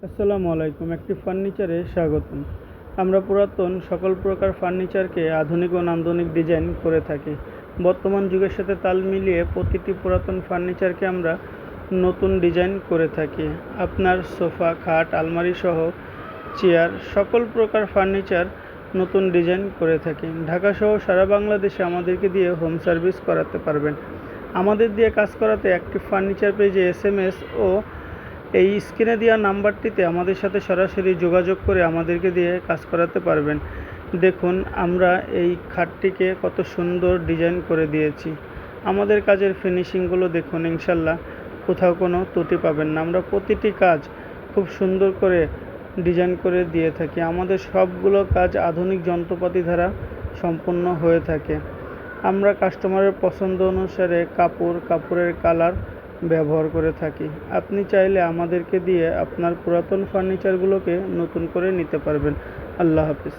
আসসালামু আলাইকুম। একটি ফার্নিচারে স্বাগতম। আমরা পুরাতন সকল প্রকার ফার্নিচারকে আধুনিক ও নান্দনিক ডিজাইন করে থাকি। বর্তমান যুগের সাথে তাল মিলিয়ে প্রতিটি পুরাতন ফার্নিচারকে আমরা নতুন ডিজাইন করে থাকি। আপনার সোফা, খাট, আলমারি সহ চেয়ার সকল প্রকার ফার্নিচার নতুন ডিজাইন করে থাকি। ঢাকা সহ সারা বাংলাদেশে আমাদেরকে দিয়ে হোম সার্ভিস করাতে পারবেন। আমাদের দিয়ে কাজ করাতে একটি ফার্নিচার পেজে SMS ও এই স্ক্রিনে দেওয়া নাম্বারটিতে আমাদের সাথে সরাসরি যোগাযোগ করে আমাদেরকে দিয়ে কাজ করাতে পারবেন। দেখুন আমরা এই খাটটিকে কত সুন্দর ডিজাইন করে দিয়েছি। আমাদের কাজের ফিনিশিংগুলো দেখুন, ইনশাল্লাহ কোথাও কোনো ত্রুটি পাবেন না। আমরা প্রতিটি কাজ খুব সুন্দর করে ডিজাইন করে দিয়ে থাকি। আমাদের সবগুলো কাজ আধুনিক যন্ত্রপাতি দ্বারা সম্পন্ন হয়ে থাকে। আমরা কাস্টমারের পছন্দ অনুসারে কাপড়ের কালার ব্যবহার করে থাকি। আপনি চাইলে আমাদেরকে দিয়ে আপনার পুরাতন ফার্নিচারগুলোকে নতুন করে নিতে পারবেন। আল্লাহ হাফিজ।